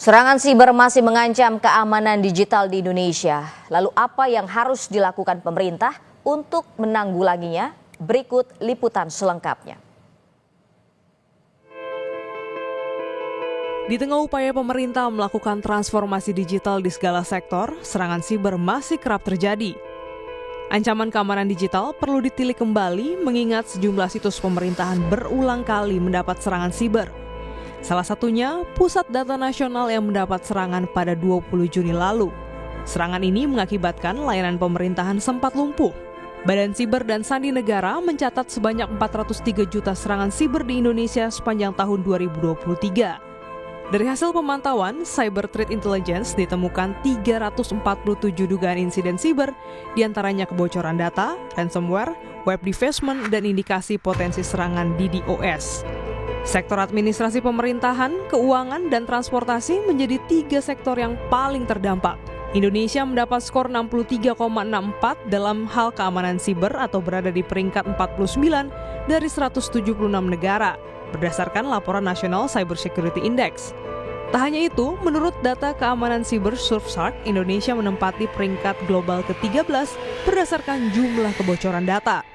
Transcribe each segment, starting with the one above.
Serangan siber masih mengancam keamanan digital di Indonesia. Lalu apa yang harus dilakukan pemerintah untuk menanggulanginya? Berikut liputan selengkapnya. Di tengah upaya pemerintah melakukan transformasi digital di segala sektor, serangan siber masih kerap terjadi. Ancaman keamanan digital perlu ditilik kembali mengingat sejumlah situs pemerintahan berulang kali mendapat serangan siber. Salah satunya, Pusat Data Nasional yang mendapat serangan pada 20 Juni lalu. Serangan ini mengakibatkan layanan pemerintahan sempat lumpuh. Badan Siber dan Sandi Negara mencatat sebanyak 403 juta serangan siber di Indonesia sepanjang tahun 2023. Dari hasil pemantauan, Cyber Threat Intelligence ditemukan 347 dugaan insiden siber, diantaranya kebocoran data, ransomware, web defacement, dan indikasi potensi serangan DDoS. Sektor administrasi pemerintahan, keuangan, dan transportasi menjadi 3 sektor yang paling terdampak. Indonesia mendapat skor 63,64 dalam hal keamanan siber atau berada di peringkat 49 dari 176 negara, berdasarkan laporan National Cyber Security Index. Tak hanya itu, menurut data keamanan siber Surfshark, Indonesia menempati peringkat global ke-13 berdasarkan jumlah kebocoran data.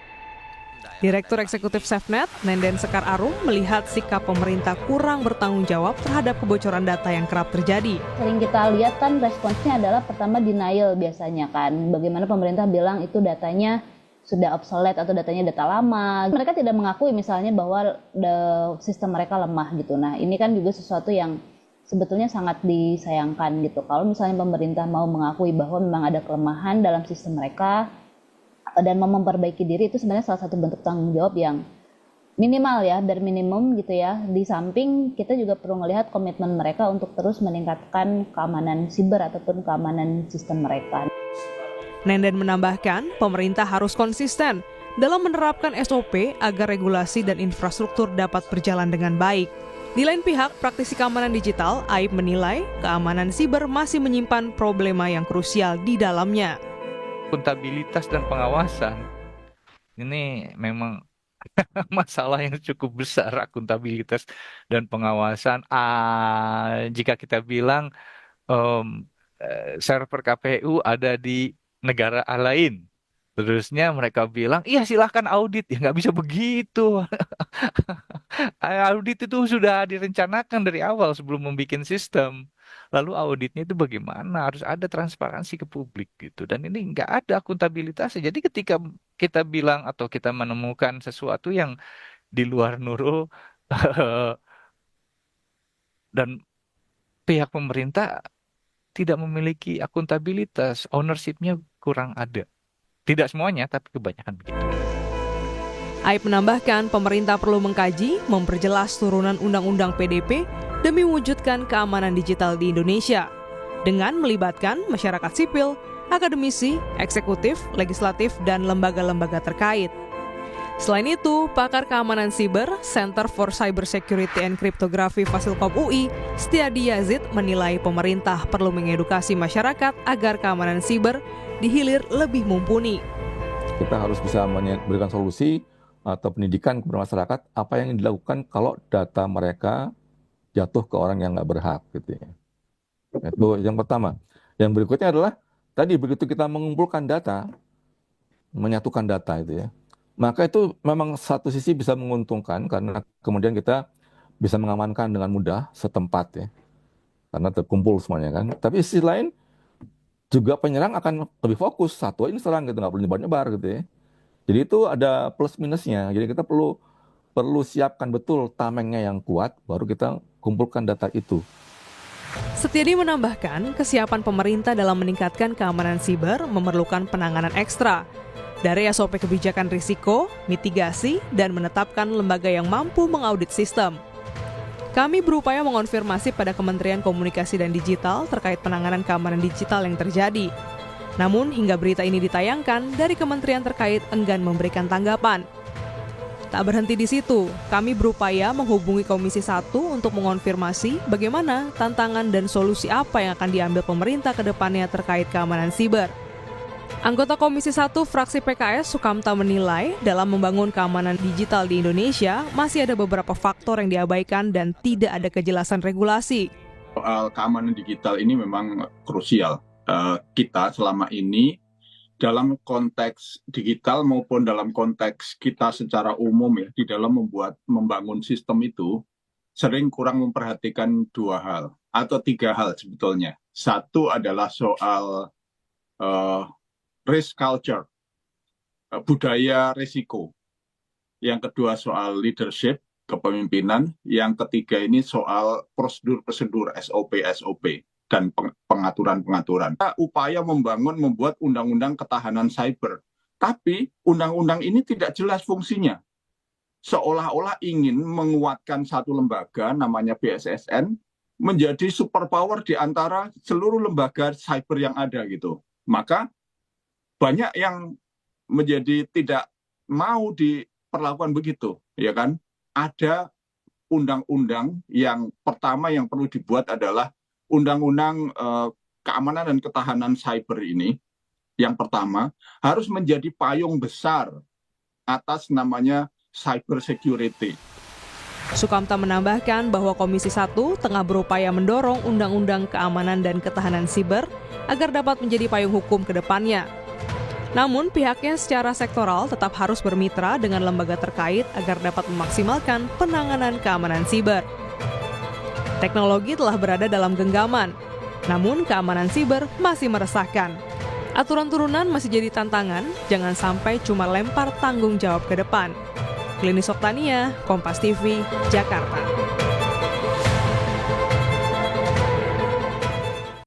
Direktur Eksekutif SafeNet, Nenden Sekar Arum, melihat sikap pemerintah kurang bertanggung jawab terhadap kebocoran data yang kerap terjadi. Sering kita lihat kan responsnya adalah pertama denial biasanya kan. Bagaimana pemerintah bilang itu datanya sudah obsolete atau datanya data lama. Mereka tidak mengakui misalnya bahwa sistem mereka lemah gitu. Nah ini kan juga sesuatu yang sebetulnya sangat disayangkan gitu. Kalau misalnya pemerintah mau mengakui bahwa memang ada kelemahan dalam sistem mereka, dan mau memperbaiki diri, itu sebenarnya salah satu bentuk tanggung jawab yang minimal ya, bare minimum gitu ya. Di samping kita juga perlu melihat komitmen mereka untuk terus meningkatkan keamanan siber ataupun keamanan sistem mereka. Nenden menambahkan, pemerintah harus konsisten dalam menerapkan SOP agar regulasi dan infrastruktur dapat berjalan dengan baik. Di lain pihak, praktisi keamanan digital, AIP menilai keamanan siber masih menyimpan problema yang krusial di dalamnya. Akuntabilitas dan pengawasan ini memang masalah yang cukup besar. Akuntabilitas dan pengawasan, jika kita bilang server KPU ada di negara lain, terusnya mereka bilang iya silahkan audit, ya nggak bisa begitu. Audit itu sudah direncanakan dari awal sebelum membuat sistem. Lalu auditnya itu bagaimana? Harus ada transparansi ke publik gitu. Dan ini nggak ada akuntabilitasnya. Jadi ketika kita bilang atau kita menemukan sesuatu yang di luar Nurul dan pihak pemerintah tidak memiliki akuntabilitas, ownership-nya kurang ada. Tidak semuanya, tapi kebanyakan begitu. AIP menambahkan pemerintah perlu mengkaji, memperjelas turunan Undang-Undang PDP demi mewujudkan keamanan digital di Indonesia dengan melibatkan masyarakat sipil, akademisi, eksekutif, legislatif, dan lembaga-lembaga terkait. Selain itu, pakar keamanan siber Center for Cyber Security and Cryptography Fasilkom UI, Setiadi Yazid, menilai pemerintah perlu mengedukasi masyarakat agar keamanan siber dihilir lebih mumpuni. Kita harus bisa memberikan solusi atau pendidikan kepada masyarakat apa yang dilakukan kalau data mereka jatuh ke orang yang nggak berhak gitu ya. Itu yang pertama. Yang berikutnya adalah tadi begitu kita mengumpulkan data, menyatukan data itu ya, maka itu memang satu sisi bisa menguntungkan karena kemudian kita bisa mengamankan dengan mudah setempat ya, karena terkumpul semuanya kan. Tapi sisi lain juga penyerang akan lebih fokus, satu ini serang gitu, nggak perlu nyebar-nyebar gitu ya. Jadi itu ada plus minusnya. Jadi kita perlu siapkan betul tamengnya yang kuat, baru kita kumpulkan data itu. Setiadi menambahkan, kesiapan pemerintah dalam meningkatkan keamanan siber memerlukan penanganan ekstra. Dari SOP kebijakan risiko, mitigasi, dan menetapkan lembaga yang mampu mengaudit sistem. Kami berupaya mengonfirmasi pada Kementerian Komunikasi dan Digital terkait penanganan keamanan digital yang terjadi. Namun, hingga berita ini ditayangkan, dari kementerian terkait enggan memberikan tanggapan. Tak berhenti di situ, kami berupaya menghubungi Komisi 1 untuk mengonfirmasi bagaimana tantangan dan solusi apa yang akan diambil pemerintah ke depannya terkait keamanan siber. Anggota Komisi 1 fraksi PKS Sukamta menilai dalam membangun keamanan digital di Indonesia masih ada beberapa faktor yang diabaikan dan tidak ada kejelasan regulasi. Soal keamanan digital ini memang krusial. Kita selama ini dalam konteks digital maupun dalam konteks kita secara umum ya, di dalam membangun sistem itu sering kurang memperhatikan 2 hal atau 3 hal sebetulnya. Satu adalah soal risk culture, budaya risiko. Yang kedua soal leadership, kepemimpinan. Yang ketiga ini soal prosedur-prosedur, SOP dan pengaturan-pengaturan. Upaya membuat undang-undang ketahanan cyber. Tapi undang-undang ini tidak jelas fungsinya. Seolah-olah ingin menguatkan satu lembaga namanya BSSN menjadi superpower di antara seluruh lembaga cyber yang ada gitu. Maka banyak yang menjadi tidak mau diperlakukan begitu, ya kan? Ada undang-undang yang pertama yang perlu dibuat adalah Undang-Undang Keamanan dan Ketahanan Cyber ini, yang pertama, harus menjadi payung besar atas namanya cyber security. Sukamta menambahkan bahwa Komisi 1 tengah berupaya mendorong Undang-Undang Keamanan dan Ketahanan Siber agar dapat menjadi payung hukum ke depannya. Namun pihaknya secara sektoral tetap harus bermitra dengan lembaga terkait agar dapat memaksimalkan penanganan keamanan siber. Teknologi telah berada dalam genggaman, namun keamanan siber masih meresahkan. Aturan turunan masih jadi tantangan, jangan sampai cuma lempar tanggung jawab ke depan. Klinis Oktania, Kompas TV, Jakarta.